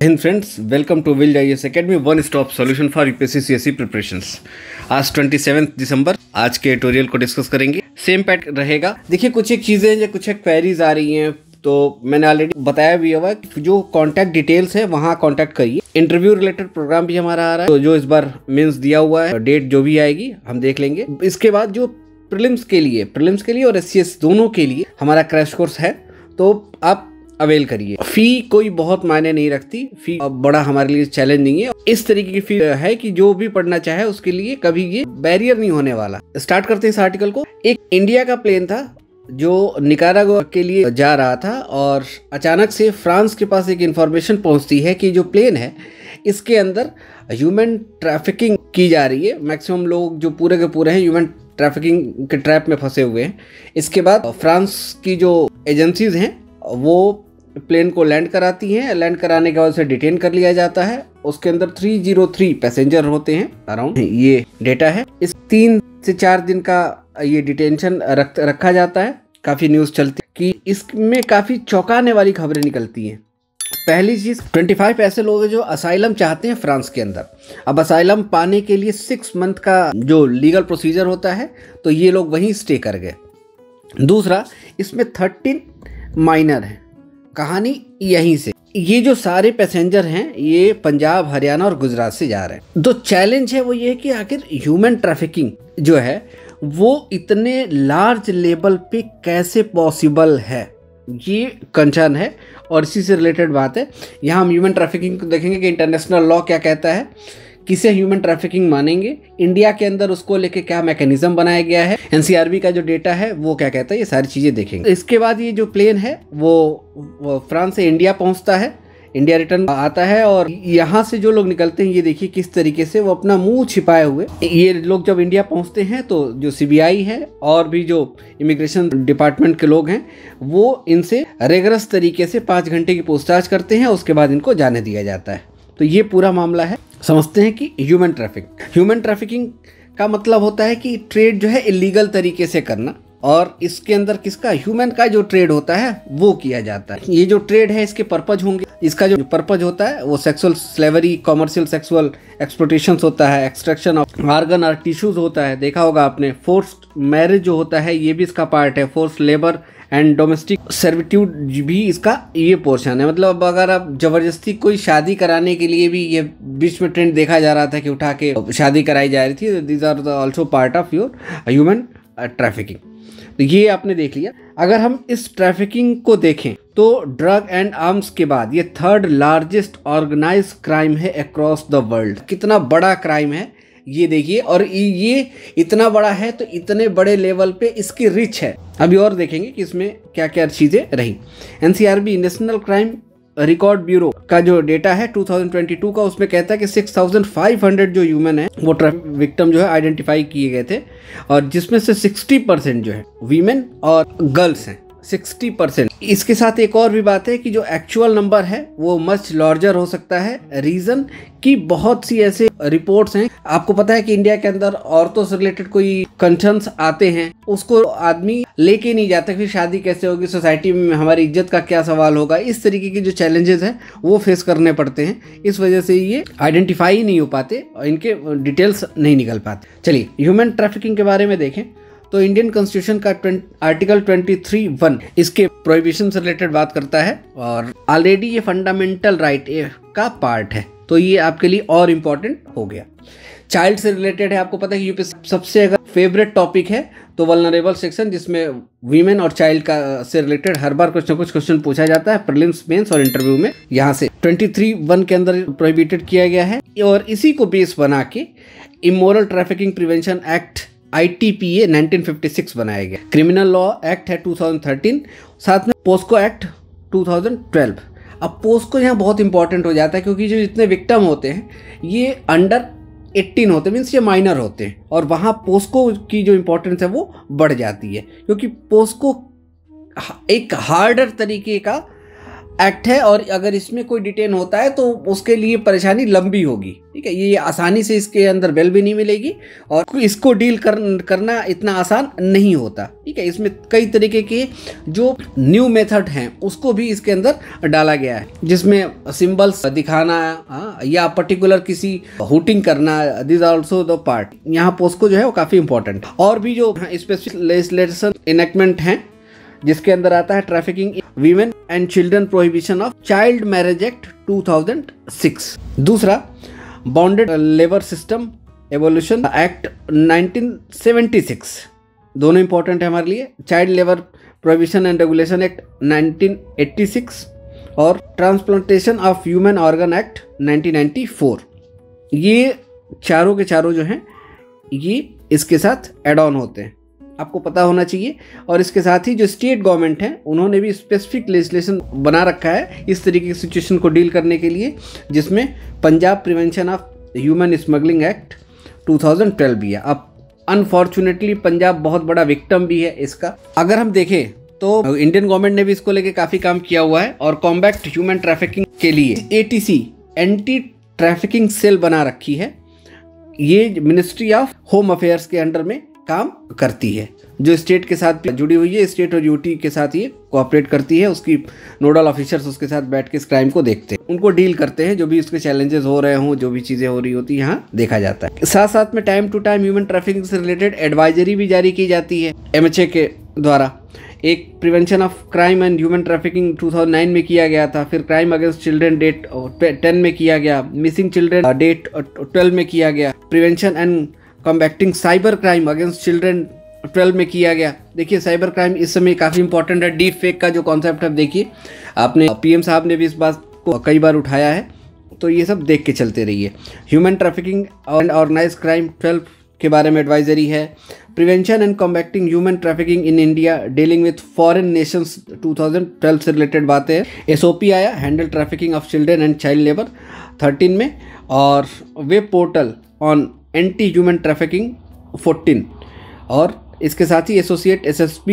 Hind friends, welcome to will IAS academy, one stop solution for UPSC CSC preparations. आज 27 दिसंबर आज के tutorial को discuss करेंगे। सेम पैट रहेगा। देखिए, कुछ एक चीज़ें जो कुछ एक क्वेरीज आ रही हैं, तो मैंने ऑलरेडी बताया भी हुआ कि जो कॉन्टैक्ट डिटेल्स है वहाँ कॉन्टैक्ट करिए। इंटरव्यू रिलेटेड प्रोग्राम भी हमारा आ रहा है, तो जो इस बार मेंस दिया हुआ है, डेट जो भी आएगी हम देख लेंगे। इसके बाद जो प्रीलिम्स के लिए और एससीएस दोनों के लिए हमारा क्रैश कोर्स है, तो आप अवेल करिए। फी कोई बहुत मायने नहीं रखती, फी बड़ा हमारे लिए चैलेंज नहीं है। इस तरीके की फी है कि जो भी पढ़ना चाहे उसके लिए कभी ये बैरियर नहीं होने वाला। स्टार्ट करते हैं इस आर्टिकल को। एक इंडिया का प्लेन था जो निकारागुआ के लिए जा रहा था, और अचानक से फ्रांस के पास एक इंफॉर्मेशन पहुंचती है कि जो प्लेन है इसके अंदर ह्यूमन ट्रैफिकिंग की जा रही है। मैक्सिमम लोग जो पूरे के पूरे हैं ह्यूमन ट्रैफिकिंग के ट्रैप में फंसे हुए हैं। इसके बाद फ्रांस की जो एजेंसीज हैं वो प्लेन को लैंड कराती हैं। लैंड कराने के बाद उसे डिटेन कर लिया जाता है। उसके अंदर 303 पैसेंजर होते हैं अराउंड, ये डेटा है। इस 3 से 4 दिन का ये डिटेंशन रखा जाता है। काफ़ी न्यूज़ चलती है कि इसमें काफ़ी चौंकाने वाली खबरें निकलती हैं। पहली चीज़, 25 ऐसे लोग हैं जो असाइलम चाहते हैं फ्रांस के अंदर। अब असाइलम पाने के लिए 6 मंथ का जो लीगल प्रोसीजर होता है, तो ये लोग वहीं स्टे कर गए। दूसरा, इसमें 13 माइनर हैं। कहानी यहीं से, ये जो सारे पैसेंजर हैं ये पंजाब, हरियाणा और गुजरात से जा रहे हैं। तो चैलेंज है वो ये है कि आखिर ह्यूमन ट्रैफिकिंग जो है वो इतने लार्ज लेवल पे कैसे पॉसिबल है, ये कंसर्न है। और इसी से रिलेटेड बात है। यहाँ हम ह्यूमन ट्रैफिकिंग को देखेंगे कि इंटरनेशनल लॉ क्या कहता है, किसे ह्यूमन ट्रैफिकिंग मानेंगे, इंडिया के अंदर उसको लेके क्या मैकेनिज्म बनाया गया है, एनसीआरबी का जो डेटा है वो क्या कहता है, ये सारी चीज़ें देखेंगे। इसके बाद ये जो प्लेन है वो फ्रांस से इंडिया पहुंचता है, इंडिया रिटर्न आता है। और यहाँ से जो लोग निकलते हैं, ये देखिए किस तरीके से वो अपना मुंह छिपाए हुए, ये लोग जब इंडिया पहुंचते हैं तो जो सीबीआई है और भी जो इमिग्रेशन डिपार्टमेंट के लोग हैं वो इनसे रेगरस तरीके से 5 घंटे की पूछताछ करते हैं। उसके बाद इनको जाने दिया जाता है। तो ये पूरा मामला है। समझते हैं कि ह्यूमन ट्रैफिकिंग का मतलब होता है कि ट्रेड जो है इलीगल तरीके से करना, और इसके अंदर किसका, ह्यूमन का जो ट्रेड होता है वो किया जाता है। ये जो ट्रेड है इसके पर्पज होंगे। इसका जो पर्पज होता है वो sexual slavery, commercial sexual exploitation होता है, एक्सट्रैक्शन ऑफ ऑर्गन और टिश्यूज होता है, देखा होगा आपने। फोर्स्ड मैरिज जो होता है ये भी इसका पार्ट है। Forced labour and domestic servitude भी इसका ये पोर्शन है। मतलब अगर आप जबरदस्ती कोई शादी कराने के लिए भी, ये बीच में ट्रेंड देखा जा रहा था कि उठा के शादी कराई जा रही थी, these are also part of your human trafficking. तो ये आपने देख लिया। अगर हम इस ट्रैफिकिंग को देखें तो ड्रग एंड आर्म्स के बाद ये 3rd लार्जेस्ट ऑर्गेनाइज्ड क्राइम है अक्रॉस द वर्ल्ड। कितना बड़ा क्राइम है ये देखिए, और ये इतना बड़ा है तो इतने बड़े लेवल पे इसकी रिच है। अभी और देखेंगे कि इसमें क्या क्या चीज़ें रही। NCRB, national crime record bureau का जो डेटा है 2022 का, उसमें कहता है कि 6500 जो ह्यूमन है वो ट्रैफिक विक्टिम जो है आइडेंटिफाई किए गए थे, और जिसमें से 60% जो है वीमेन और गर्ल्स हैं, 60%। इसके साथ एक और भी बात है कि जो एक्चुअल नंबर है वो मच लार्जर हो सकता है। रीज़न कि बहुत सी ऐसे रिपोर्ट्स हैं, आपको पता है कि इंडिया के अंदर औरतों से रिलेटेड कोई कंसर्न्स आते हैं, उसको आदमी लेके नहीं जाता, फिर शादी कैसे होगी, सोसाइटी में हमारी इज्जत का क्या सवाल होगा। इस तरीके के जो चैलेंजेस हैं वो फेस करने पड़ते हैं। इस वजह से ये आइडेंटिफाई नहीं हो पाते और इनके डिटेल्स नहीं निकल पाते। चलिए ह्यूमन ट्रैफिकिंग के बारे में देखें तो इंडियन कॉन्स्टिट्यूशन का आर्टिकल 23(1) इसके प्रोहिबिशन से रिलेटेड बात करता है, और ऑलरेडी ये फंडामेंटल राइट का पार्ट है, तो ये आपके लिए और इम्पोर्टेंट हो गया। चाइल्ड से रिलेटेड है। आपको पता है कि यूपीएससी सबसे अगर फेवरेट टॉपिक है तो वल्नरेबल सेक्शन, जिसमें वीमेन और चाइल्ड का से रिलेटेड हर बार कुछ ना कुछ क्वेश्चन पूछा जाता है प्रीलिम्स, मेंस और इंटरव्यू में। यहाँ से 23(1) के अंदर प्रोहिबिटेड किया गया है, और इसी को बेस बना के immoral trafficking prevention act ITPA 1956 बनाया गया। क्रिमिनल लॉ एक्ट है 2013, साथ में पोस्को एक्ट 2012। अब पोस्को यहाँ बहुत इंपॉर्टेंट हो जाता है क्योंकि जो जितने विक्टिम होते हैं ये अंडर 18 होते हैं, मीन्स ये माइनर होते हैं, और वहाँ पोस्को की जो इम्पोर्टेंस है वो बढ़ जाती है, क्योंकि पोस्को एक हार्डर तरीके का एक्ट है और अगर इसमें कोई डिटेन होता है तो उसके लिए परेशानी लंबी होगी। ठीक है, ये आसानी से इसके अंदर बेल भी नहीं मिलेगी और इसको डील करना इतना आसान नहीं होता। ठीक है, इसमें कई तरीके के जो न्यू मेथड हैं उसको भी इसके अंदर डाला गया है, जिसमें सिंबल्स दिखाना या पर्टिकुलर किसी हुटिंग करना, दिस आल्सो द पार्ट। यहाँ पोस्को जो है वो काफ़ी इंपॉर्टेंट है। और भी जो स्पेसिफिक लेजिस्लेशन इनेक्टमेंट हैं जिसके अंदर आता है trafficking women and children prohibition of child marriage act 2006। दूसरा bonded labour system evolution act 1976, दोनों इंपॉर्टेंट है हमारे लिए। Child labour prohibition and regulation act 1986 और transplantation of human organ act 1994। ये चारों के चारों जो हैं ये इसके साथ एड ऑन होते हैं, आपको पता होना चाहिए। और इसके साथ ही जो स्टेट गवर्नमेंट है उन्होंने भी स्पेसिफिक लेजिस्लेशन बना रखा है इस तरीके की सिचुएशन को डील करने के लिए, जिसमें Punjab prevention of human smuggling act 2012 भी है। अब अनफॉर्चुनेटली पंजाब बहुत बड़ा विक्टिम भी है इसका। अगर हम देखें तो इंडियन गवर्नमेंट ने भी इसको लेके काफ़ी काम किया हुआ है और कॉम्बैट ह्यूमन ट्रैफिकिंग के लिए ATC एंटी ट्रैफिकिंग सेल बना रखी है। ये मिनिस्ट्री ऑफ होम अफेयर्स के अंडर में काम करती है, जो स्टेट के साथ जुड़ी हुई है। स्टेट और यूटी के साथ ये कोऑपरेट करती है। उसकी नोडल ऑफिसर्स उसके साथ बैठ के इस क्राइम को देखते हैं, उनको डील करते हैं, जो भी उसके चैलेंजेस हो रहे हों, जो भी चीज़ें हो रही होती है यहाँ देखा जाता है। साथ साथ में time to time human trafficking से रिलेटेड एडवाइजरी भी जारी की जाती है MHA के द्वारा। एक prevention of crime and human trafficking 2009 में किया गया था, फिर क्राइम अगेंस्ट चिल्ड्रन डेट 10 में किया गया, मिसिंग चिल्ड्रन डेट 12 में किया गया, prevention and combating cyber crime against children 12 में किया गया। देखिए साइबर क्राइम इस समय काफ़ी इंपॉर्टेंट है। डीप फेक का जो कॉन्सेप्ट है, देखिए आपने PM साहब ने भी इस बात को कई बार उठाया है, तो ये सब देख के चलते रहिए। ह्यूमन ट्रैफिकिंग और ऑर्गेनाइज क्राइम 12 के बारे में एडवाइजरी है। Prevention and combating human trafficking in India dealing with foreign nations 2012 से रिलेटेड बातें हैं। SOP आया handle trafficking of children and child labour 13 में, और web portal on anti human trafficking 14, और इसके साथ ही associate SSP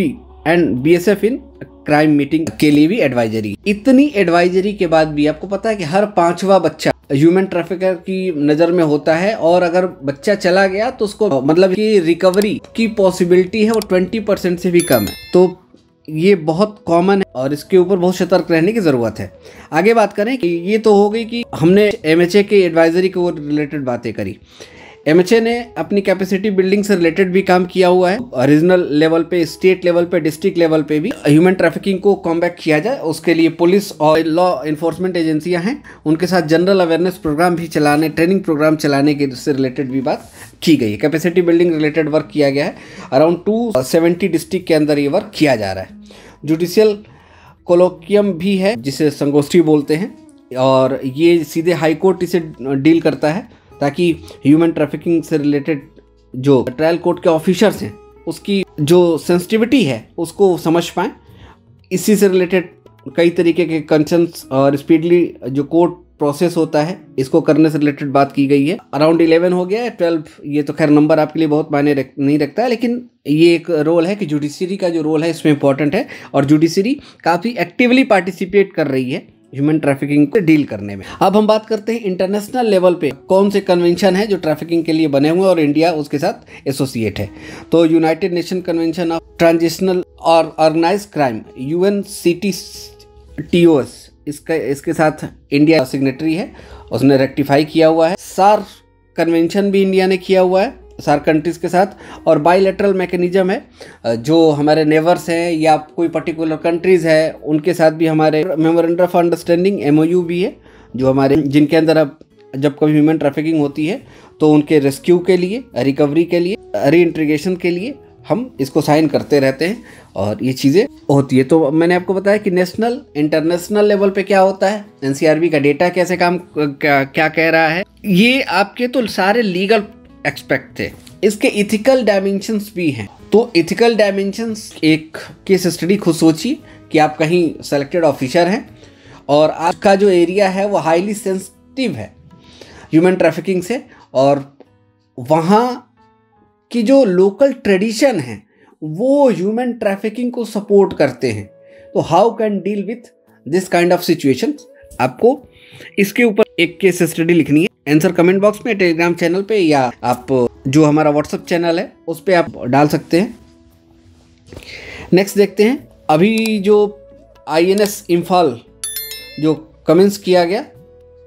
and BSF in crime meeting के लिए भी एडवाइजरी। इतनी एडवाइजरी के बाद भी आपको पता है कि हर 5वां बच्चा ह्यूमन ट्रैफिकर की नज़र में होता है, और अगर बच्चा चला गया तो उसको मतलब कि रिकवरी की पॉसिबिलिटी है वो 20% से भी कम है। तो ये बहुत कॉमन है और इसके ऊपर बहुत सतर्क रहने की ज़रूरत है। आगे बात करें कि ये तो हो गई कि हमने MHA के एडवाइजरी को रिलेटेड बातें करी। MHA ने अपनी कैपेसिटी बिल्डिंग से रिलेटेड भी काम किया हुआ है। रीजनल लेवल पे, स्टेट लेवल पे, डिस्ट्रिक्ट लेवल पे भी ह्यूमन ट्रैफिकिंग को कॉम्बैट किया जाए, उसके लिए पुलिस और लॉ इन्फोर्समेंट एजेंसियां हैं, उनके साथ जनरल अवेयरनेस प्रोग्राम भी चलाने, ट्रेनिंग प्रोग्राम चलाने के से रिलेटेड भी बात की गई है। कैपेसिटी बिल्डिंग रिलेटेड वर्क किया गया है। अराउंड 270 डिस्ट्रिक्ट के अंदर ये वर्क किया जा रहा है। जुडिशियल कोलोकियम भी है जिसे संगोष्ठी बोलते हैं, और ये सीधे हाई कोर्ट इसे डील करता है ताकि ह्यूमन ट्रैफिकिंग से रिलेटेड जो ट्रायल कोर्ट के ऑफिसर्स हैं उसकी जो सेंसिटिविटी है उसको समझ पाएँ। इसी से रिलेटेड कई तरीके के कंसर्न्स और स्पीडली जो कोर्ट प्रोसेस होता है इसको करने से रिलेटेड बात की गई है। अराउंड 11 हो गया है, 12 ये तो खैर नंबर आपके लिए बहुत मायने नहीं रखता है, लेकिन ये एक रोल है कि जुडिशरी का जो रोल है इसमें इंपॉर्टेंट है, और जुडिशरी काफ़ी एक्टिवली पार्टिसिपेट कर रही है ह्यूमन ट्रैफिकिंग को डील करने में। अब हम बात करते हैं इंटरनेशनल लेवल पे कौन से कन्वेंशन है जो ट्रैफिकिंग के लिए बने हुए हैं और इंडिया उसके साथ एसोसिएट है। तो United nation convention of transitional और ऑर्गेनाइज क्राइम UNCTOS इसके साथ इंडिया सिग्नेटरी है, उसने रेक्टिफाई किया हुआ है। सार कन्वेंशन भी इंडिया ने किया हुआ है सार कंट्रीज़ के साथ, और बाइलेटरल मैकेनिज्म है जो हमारे नेबर्स हैं या कोई पर्टिकुलर कंट्रीज़ है उनके साथ भी हमारे मेमोरेंडम ऑफ अंडरस्टैंडिंग MOU भी है, जो हमारे जिनके अंदर अब जब कभी ह्यूमन ट्रैफिकिंग होती है तो उनके रेस्क्यू के लिए, रिकवरी के लिए, रीइंटीग्रेशन के लिए हम इसको साइन करते रहते हैं और ये चीज़ें होती है। तो मैंने आपको बताया कि नेशनल इंटरनेशनल लेवल पे क्या होता है, NCRB का डेटा कैसे काम क्या कह रहा है, ये आपके तो सारे लीगल एक्सपेक्ट थे। इसके इथिकल डायमेंशंस भी हैं। तो इथिकल डायमेंशंस, एक केस स्टडी खुद सोचिए कि आप कहीं सेलेक्टेड ऑफिसर हैं और आपका जो एरिया है वो हाईली सेंसिटिव है ह्यूमन ट्रैफिकिंग से, और वहाँ की जो लोकल ट्रेडिशन है वो ह्यूमन ट्रैफिकिंग को सपोर्ट करते हैं। तो how can deal with this kind of situation. आपको इसके ऊपर एक केस स्टडी लिखनी है। आंसर कमेंट बॉक्स में, टेलीग्राम चैनल पे, या आप जो हमारा व्हाट्सएप चैनल है उस पर आप डाल सकते हैं। नेक्स्ट देखते हैं, अभी जो INS इम्फाल जो कमेंस किया गया,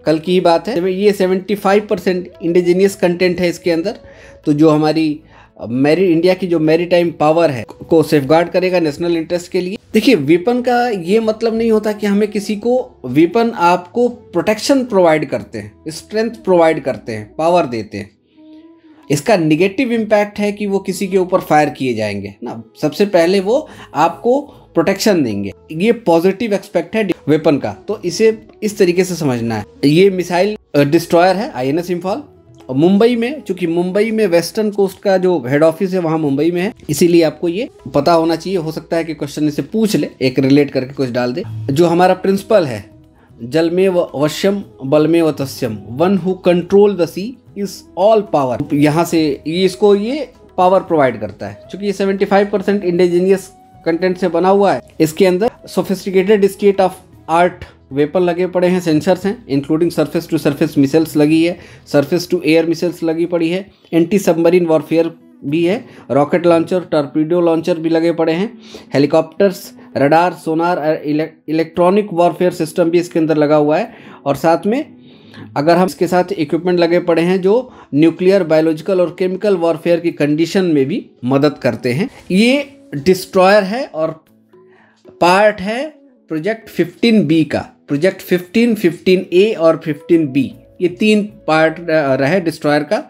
कल की ही बात है, ये 75% इंडिजीनियस कंटेंट है इसके अंदर। तो जो हमारी इंडिया की जो मैरीटाइम पावर है को सेफगार्ड करेगा नेशनल इंटरेस्ट के लिए। देखिए, वेपन का ये मतलब नहीं होता कि हमें किसी को, वेपन आपको प्रोटेक्शन प्रोवाइड करते हैं, स्ट्रेंथ प्रोवाइड करते हैं, पावर देते हैं। इसका निगेटिव इम्पैक्ट है कि वो किसी के ऊपर फायर किए जाएंगे ना। सबसे पहले वो आपको प्रोटेक्शन देंगे, ये पॉजिटिव एस्पेक्ट है वेपन का। तो इसे इस तरीके से समझना है। ये मिसाइल डिस्ट्रॉयर है INS इम्फाल, और मुंबई में, चूंकि मुंबई में वेस्टर्न कोस्ट का जो हेड ऑफिस है वहाँ मुंबई में है, इसीलिए आपको ये पता होना चाहिए। हो सकता है कि क्वेश्चन इसे पूछ ले, एक रिलेट करके कुछ डाल दे। जो हमारा प्रिंसिपल है, जल में वश्यम बल में तस्यम, one who control the sea is all power. यहाँ से ये पावर प्रोवाइड करता है। चूंकि ये 75% इंडिजीनियस कंटेंट से बना हुआ है, इसके अंदर sophisticated state of art weapon लगे पड़े हैं, सेंसर्स हैं, including surface to surface missiles लगी है, सरफेस टू एयर मिसाइल्स लगी पड़ी है, एंटी सबमरीन वॉरफेयर भी है, रॉकेट लॉन्चर, टॉर्पीडो लॉन्चर भी लगे पड़े हैं, हेलीकॉप्टर्स, रडार, सोनार, इलेक्ट्रॉनिक वॉरफेयर सिस्टम भी इसके अंदर लगा हुआ है। और साथ में अगर हम इसके साथ इक्विपमेंट लगे पड़े हैं जो न्यूक्लियर, बायोलॉजिकल और केमिकल वॉरफेयर की कंडीशन में भी मदद करते हैं। ये डिस्ट्रॉयर है और पार्ट है प्रोजेक्ट 15B का। प्रोजेक्ट 15, 15A और 15B, ये 3 पार्ट रहे डिस्ट्रॉयर का,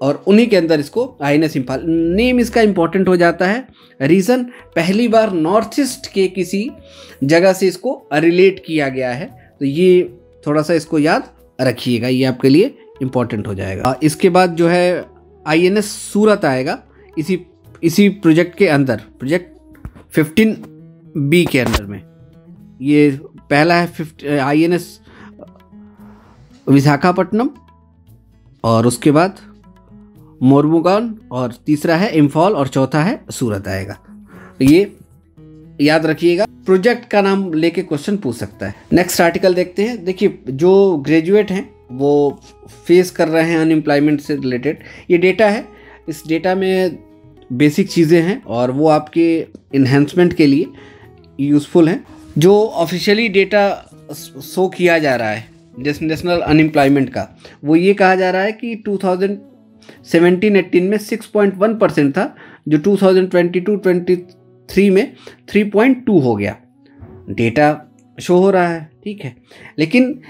और उन्हीं के अंदर इसको INS इम्फाल नेम इसका इंपॉर्टेंट हो जाता है। रीज़न, पहली बार नॉर्थ ईस्ट के किसी जगह से इसको रिलेट किया गया है, तो ये थोड़ा सा इसको याद रखिएगा, ये आपके लिए इम्पॉर्टेंट हो जाएगा। इसके बाद जो है INS सूरत आएगा इसी प्रोजेक्ट के अंदर, प्रोजेक्ट 15B के अंदर में। ये पहला है INS विशाखापट्टनम, और उसके बाद मोरमुगान, और तीसरा है इम्फाल, और चौथा है सूरत आएगा। ये याद रखिएगा, प्रोजेक्ट का नाम लेके क्वेश्चन पूछ सकता है। नेक्स्ट आर्टिकल देखते हैं। देखिए, जो ग्रेजुएट हैं वो फेस कर रहे हैं अनएम्प्लॉयमेंट से रिलेटेड ये डेटा है। इस डेटा में बेसिक चीज़ें हैं और वो आपके इन्हेंसमेंट के लिए यूज़फुल हैं। जो ऑफिशियली डेटा शो किया जा रहा है नेशनल अनएम्प्लॉयमेंट का, वो ये कहा जा रहा है कि 2017-18 में 6.1% था, जो 2022-23 में 3.2 हो गया। डेटा शो हो रहा है, ठीक है, लेकिन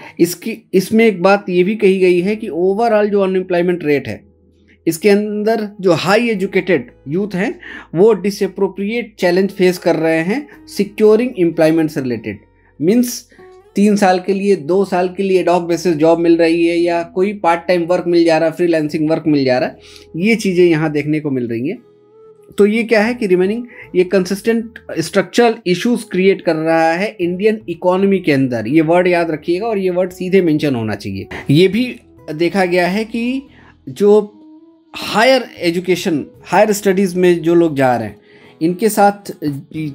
इसमें एक बात ये भी कही गई है कि ओवरऑल जो अनएम्प्लॉयमेंट रेट है, इसके अंदर जो हाई एजुकेटेड यूथ हैं वो डिसअप्रोप्रिएट चैलेंज फेस कर रहे हैं सिक्योरिंग एम्प्लॉयमेंट से रिलेटेड। मीन्स 3 साल के लिए, 2 साल के लिए एडॉक बेसिस जॉब मिल रही है, या कोई पार्ट टाइम वर्क मिल जा रहा है, फ्रीलांसिंग वर्क मिल जा रहा है, ये चीज़ें यहाँ देखने को मिल रही हैं। तो ये क्या है कि रिमेनिंग ये कंसिस्टेंट स्ट्रक्चरल इश्यूज क्रिएट कर रहा है इंडियन इकोनॉमी के अंदर। ये वर्ड याद रखिएगा और ये वर्ड सीधे मेंशन होना चाहिए। ये भी देखा गया है कि जो हायर एजुकेशन, हायर स्टडीज़ में जो लोग जा रहे हैं, इनके साथ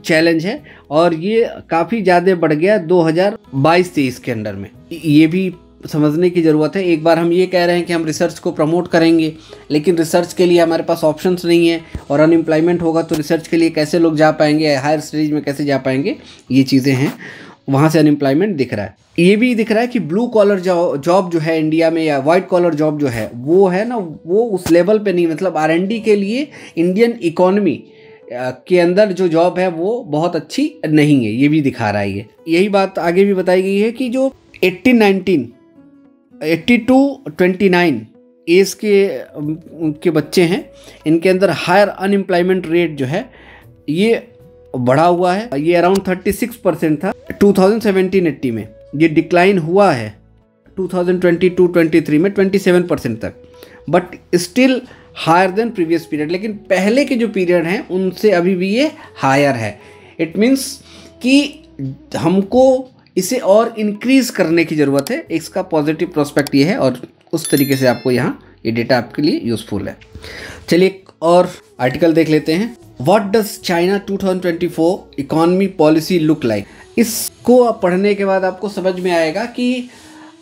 चैलेंज है, और ये काफ़ी ज़्यादा बढ़ गया 2022-23 के अंडर में। ये भी समझने की ज़रूरत है। एक बार हम ये कह रहे हैं कि हम रिसर्च को प्रमोट करेंगे, लेकिन रिसर्च के लिए हमारे पास ऑप्शंस नहीं है, और अनएम्प्लॉयमेंट होगा तो रिसर्च के लिए कैसे लोग जा पाएंगे, हायर स्टडीज़ में कैसे जा पाएंगे, ये चीज़ें हैं। वहाँ से अनएम्प्लॉयमेंट दिख रहा है। ये भी दिख रहा है कि ब्लू कॉलर जॉब जो है इंडिया में, या वाइट कॉलर जॉब जो है वो है ना, वो उस लेवल पे नहीं। मतलब R&D के लिए इंडियन इकोनॉमी के अंदर जो जॉब है वो बहुत अच्छी नहीं है, ये भी दिखा रहा है। ये यही बात आगे भी बताई गई है कि जो 18-19, 80-29 एज के बच्चे हैं, इनके अंदर हायर अनएम्प्लॉयमेंट रेट जो है ये बढ़ा हुआ है। ये अराउंड 36% था 2017-18 में, ये डिक्लाइन हुआ है 2022-23 में 27% तक, but still higher than previous period. लेकिन पहले के जो पीरियड हैं उनसे अभी भी ये हायर है। इट मीन्स कि हमको इसे और इंक्रीज करने की ज़रूरत है। इसका पॉजिटिव प्रोस्पेक्ट ये है, और उस तरीके से आपको यहाँ ये डेटा आपके लिए यूज़फुल है। चलिए एक और आर्टिकल देख लेते हैं। What does China 2024 economy policy look like. इसको पढ़ने के बाद आपको समझ में आएगा कि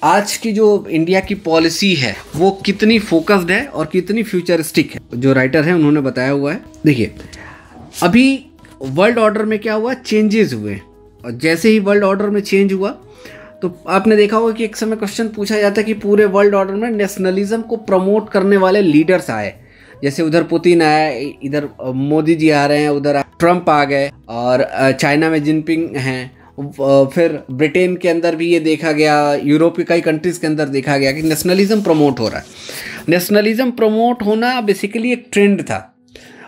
आज की जो इंडिया की पॉलिसी है वो कितनी फोकस्ड है और कितनी फ्यूचरिस्टिक है। जो राइटर है उन्होंने बताया हुआ है। देखिए, अभी वर्ल्ड ऑर्डर में क्या हुआ, चेंजेस हुए, और जैसे ही वर्ल्ड ऑर्डर में चेंज हुआ तो आपने देखा होगा कि एक समय क्वेश्चन पूछा जाता है कि पूरे वर्ल्ड ऑर्डर में नेशनलिज्म को प्रमोट करने वाले लीडर्स आए। जैसे उधर पुतिन आया, इधर मोदी जी आ रहे हैं, उधर ट्रंप आ गए, और चाइना में जिनपिंग हैं, फिर ब्रिटेन के अंदर भी ये देखा गया, यूरोप के कई कंट्रीज़ के अंदर देखा गया कि नेशनलिज्म प्रमोट हो रहा है। नेशनलिज्म प्रमोट होना बेसिकली एक ट्रेंड था,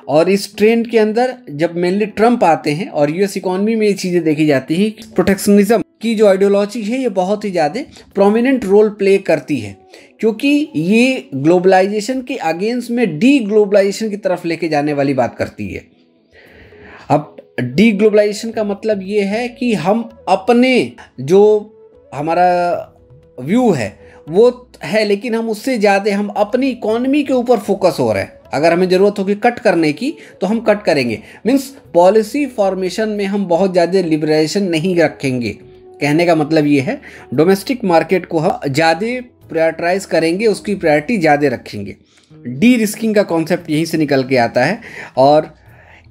और इस ट्रेंड के अंदर जब मेनली ट्रंप आते हैं और यूएस इकोनॉमी में ये चीज़ें देखी जाती हैं, प्रोटेक्शनिज्म की जो आइडियोलॉजी है ये बहुत ही ज़्यादा प्रोमिनेंट रोल प्ले करती है, क्योंकि ये ग्लोबलाइजेशन के अगेंस्ट में डी ग्लोबलाइजेशन की तरफ लेके जाने वाली बात करती है। अब डी ग्लोबलाइजेशन का मतलब ये है कि हम अपने जो हमारा व्यू है वो है, लेकिन हम उससे ज़्यादा हम अपनी इकोनॉमी के ऊपर फोकस हो रहे हैं। अगर हमें ज़रूरत होगी कट करने की तो हम कट करेंगे, मीन्स पॉलिसी फॉर्मेशन में हम बहुत ज़्यादा लिबरेशन नहीं रखेंगे। कहने का मतलब ये है डोमेस्टिक मार्केट को हम ज़्यादा प्रायोरिटाइज करेंगे, उसकी प्रायोरिटी ज़्यादा रखेंगे। डी रिस्किंग का कॉन्सेप्ट यहीं से निकल के आता है, और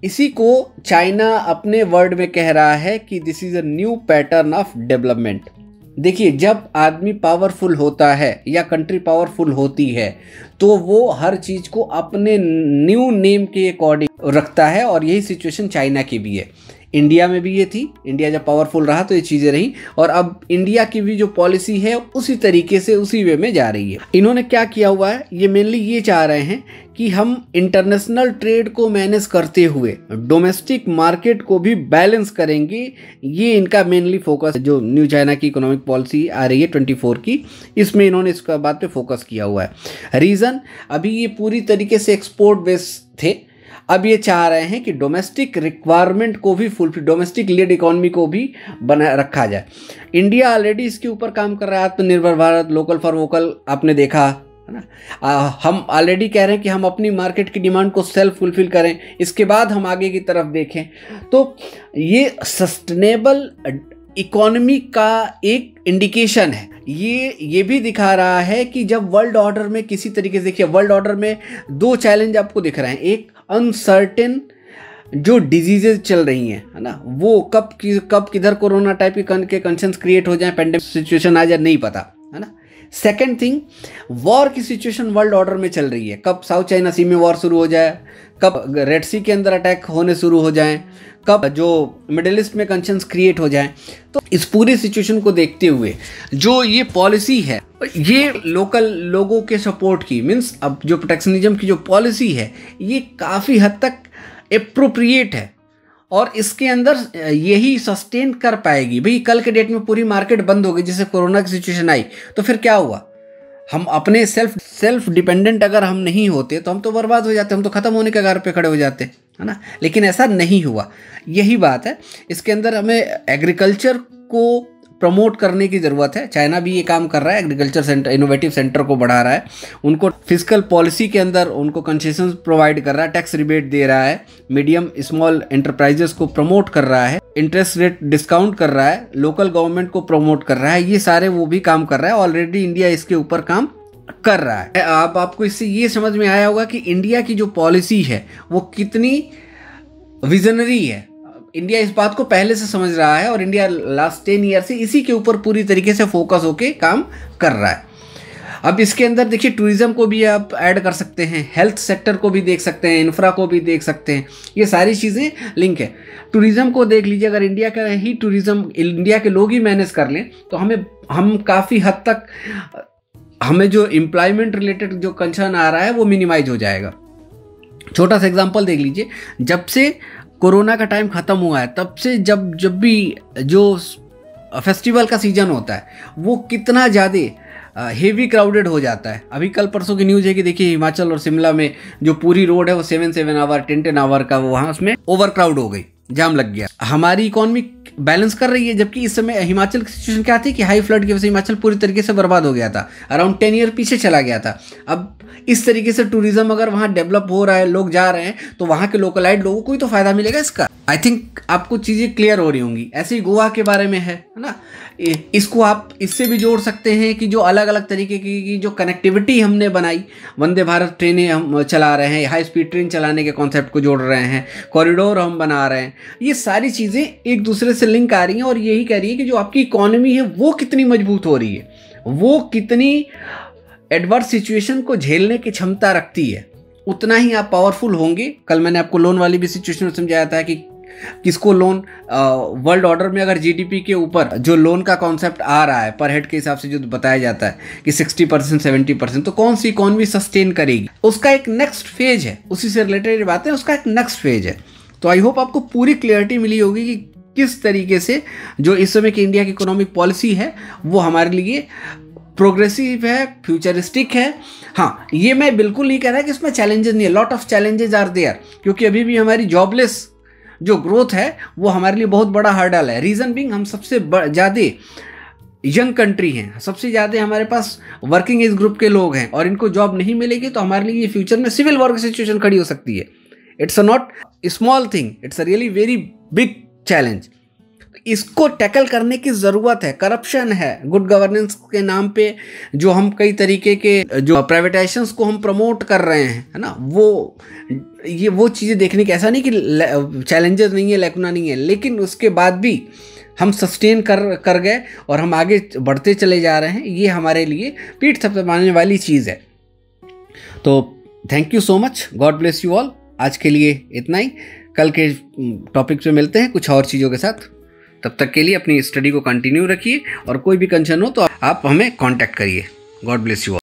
इसी को चाइना अपने वर्ड में कह रहा है कि this is a new pattern of development. देखिए, जब आदमी पावरफुल होता है या कंट्री पावरफुल होती है तो वो हर चीज़ को अपने न्यू नेम के अकॉर्डिंग रखता है, और यही सिचुएशन चाइना की भी है। इंडिया में भी ये थी, इंडिया जब पावरफुल रहा तो ये चीज़ें रहीं, और अब इंडिया की भी जो पॉलिसी है उसी तरीके से उसी वे में जा रही है। इन्होंने क्या किया हुआ है, ये मेनली ये चाह रहे हैं कि हम इंटरनेशनल ट्रेड को मैनेज करते हुए डोमेस्टिक मार्केट को भी बैलेंस करेंगे। ये इनका मेनली फोकस, जो न्यू चाइना की इकोनॉमिक पॉलिसी आ रही है 24 की, इसमें इन्होंने इसका बात पे फोकस किया हुआ है। रीज़न, अभी ये पूरी तरीके से एक्सपोर्ट बेस थे, अब ये चाह रहे हैं कि डोमेस्टिक रिक्वायरमेंट को भी फुलफिल, डोमेस्टिक लीड इकोनॉमी को भी बना रखा जाए। इंडिया ऑलरेडी इसके ऊपर काम कर रहा है, आत्मनिर्भर भारत, लोकल फॉर वोकल आपने देखा है ना। हम ऑलरेडी कह रहे हैं कि हम अपनी मार्केट की डिमांड को सेल्फ फुलफिल करें, इसके बाद हम आगे की तरफ देखें। तो ये सस्टेनेबल इकोनॉमी का एक इंडिकेशन है। ये भी दिखा रहा है कि जब वर्ल्ड ऑर्डर में किसी तरीके से, देखिए वर्ल्ड ऑर्डर में दो चैलेंज आपको दिख रहे हैं। एक अनसर्टेन जो डिजीजेज चल रही हैं, है ना, वो कब किधर कोरोना टाइप के कंसर्न्स क्रिएट हो जाए, पेंडेमिक सिचुएशन आ जाए, नहीं पता, है ना। सेकेंड थिंग, वॉर की सिचुएशन वर्ल्ड ऑर्डर में चल रही है। कब साउथ चाइना सी में वॉर शुरू हो जाए, कब रेड सी के अंदर अटैक होने शुरू हो जाएं, कब जो मिडिल ईस्ट में कंसर्न्स क्रिएट हो जाएं। तो इस पूरी सिचुएशन को देखते हुए जो ये पॉलिसी है, ये लोकल लोगों के सपोर्ट की, मीन्स अब जो प्रोटेक्शनिज्म की जो पॉलिसी है ये काफ़ी हद तक एप्रोप्रिएट है, और इसके अंदर यही सस्टेन कर पाएगी। भाई कल के डेट में पूरी मार्केट बंद हो गई, जैसे कोरोना की सिचुएशन आई, तो फिर क्या हुआ, हम अपने सेल्फ डिपेंडेंट अगर हम नहीं होते तो हम तो बर्बाद हो जाते, हम तो ख़त्म होने के कगार पे खड़े हो जाते, है ना। लेकिन ऐसा नहीं हुआ, यही बात है। इसके अंदर हमें एग्रीकल्चर को प्रमोट करने की ज़रूरत है। चाइना भी ये काम कर रहा है, एग्रीकल्चर सेंटर, इनोवेटिव सेंटर को बढ़ा रहा है, उनको फिजिकल पॉलिसी के अंदर उनको कंसेशन प्रोवाइड कर रहा है, टैक्स रिबेट दे रहा है, मीडियम स्मॉल एंटरप्राइजेस को प्रमोट कर रहा है, इंटरेस्ट रेट डिस्काउंट कर रहा है, लोकल गवर्नमेंट को प्रमोट कर रहा है। ये सारे वो भी काम कर रहा है। ऑलरेडी इंडिया इसके ऊपर काम कर रहा है। आपको इससे ये समझ में आया होगा कि इंडिया की जो पॉलिसी है वो कितनी विजनरी है। इंडिया इस बात को पहले से समझ रहा है, और इंडिया लास्ट 10 ईयर से इसी के ऊपर पूरी तरीके से फोकस होके काम कर रहा है। अब इसके अंदर देखिए, टूरिज्म को भी आप ऐड कर सकते हैं, हेल्थ सेक्टर को भी देख सकते हैं, इंफ्रा को भी देख सकते हैं, ये सारी चीज़ें लिंक है। टूरिज्म को देख लीजिए, अगर इंडिया का ही टूरिज्म इंडिया के लोग ही मैनेज कर लें तो हम काफ़ी हद तक हमें जो एम्प्लॉयमेंट रिलेटेड जो कंसर्न आ रहा है वो मिनिमाइज हो जाएगा। छोटा सा एग्जांपल देख लीजिए, जब से कोरोना का टाइम ख़त्म हुआ है तब से जब भी जो फेस्टिवल का सीज़न होता है वो कितना ज़्यादा हेवी क्राउडेड हो जाता है। अभी कल परसों की न्यूज़ है कि देखिए हिमाचल और शिमला में जो पूरी रोड है वो 7 आवर 10 आवर का वो वहाँ उसमें ओवर क्राउड हो गई, जाम लग गया। हमारी इकोनॉमी बैलेंस कर रही है, जबकि इस समय हिमाचल की सिचुएशन क्या थी कि हाई फ्लड की वजह से हिमाचल पूरी तरीके से बर्बाद हो गया था, अराउंड 10 ईयर पीछे चला गया था। अब इस तरीके से टूरिज्म अगर वहाँ डेवलप हो रहा है, लोग जा रहे हैं, तो वहाँ के लोकलाइट लोगों को ही तो फायदा मिलेगा इसका। आई थिंक आपको चीज़ें क्लियर हो रही होंगी। ऐसे ही गोवा के बारे में है ना, इसको आप इससे भी जोड़ सकते हैं कि जो अलग अलग तरीके की जो कनेक्टिविटी हमने बनाई, वंदे भारत ट्रेनें हम चला रहे हैं, हाई स्पीड ट्रेन चलाने के कॉन्सेप्ट को जोड़ रहे हैं, कॉरिडोर हम बना रहे हैं, ये सारी चीज़ें एक दूसरे से लिंक आ रही हैं और यही कह रही है कि जो आपकी इकॉनमी है वो कितनी मजबूत हो रही है, वो कितनी एडवर्स सिचुएशन को झेलने की क्षमता रखती है, उतना ही आप पावरफुल होंगे। कल मैंने आपको लोन वाली भी सिचुएशन में समझाया था कि किसको लोन, वर्ल्ड ऑर्डर में अगर जीडीपी के ऊपर जो लोन का कॉन्सेप्ट आ रहा है पर हेड के हिसाब से जो बताया जाता है कि 60% 70%, तो कौन सी इकॉनमी सस्टेन करेगी, उसका एक नेक्स्ट फेज है, उसी से रिलेटेड बातें, उसका एक नेक्स्ट फेज है। तो आई होप आपको पूरी क्लियरिटी मिली होगी कि किस तरीके से जो इस समय की इंडिया की इकोनॉमिक पॉलिसी है वो हमारे लिए प्रोग्रेसिव है, फ्यूचरिस्टिक है। हाँ, ये मैं बिल्कुल नहीं कह रहा कि इसमें चैलेंजेस नहीं है, lot of challenges are there, क्योंकि अभी भी हमारी जॉबलेस जो ग्रोथ है वो हमारे लिए बहुत बड़ा हर्डल है। रीज़न बीइंग हम सबसे ज़्यादा यंग कंट्री हैं, सबसे ज़्यादा हमारे पास वर्किंग एज ग्रुप के लोग हैं, और इनको जॉब नहीं मिलेगी तो हमारे लिए फ्यूचर में सिविल वॉर की सिचुएशन खड़ी हो सकती है। It's a not small thing, it's a really very big challenge. इसको टैकल करने की ज़रूरत है। करप्शन है, गुड गवर्नेंस के नाम पे जो हम कई तरीके के जो प्राइवेटाइजेशंस को हम प्रमोट कर रहे हैं, है ना, वो चीज़ें देखने की, ऐसा नहीं कि चैलेंजेस नहीं है, लैकुना नहीं है, लेकिन उसके बाद भी हम सस्टेन कर गए और हम आगे बढ़ते चले जा रहे हैं। ये हमारे लिए पीठ थपथपाने वाली चीज़ है। तो thank you so much, God bless you all. आज के लिए इतना ही, कल के टॉपिक पे मिलते हैं कुछ और चीज़ों के साथ। तब तक के लिए अपनी स्टडी को कंटिन्यू रखिए और कोई भी कंसर्न हो तो आप हमें कांटेक्ट करिए। God bless you all.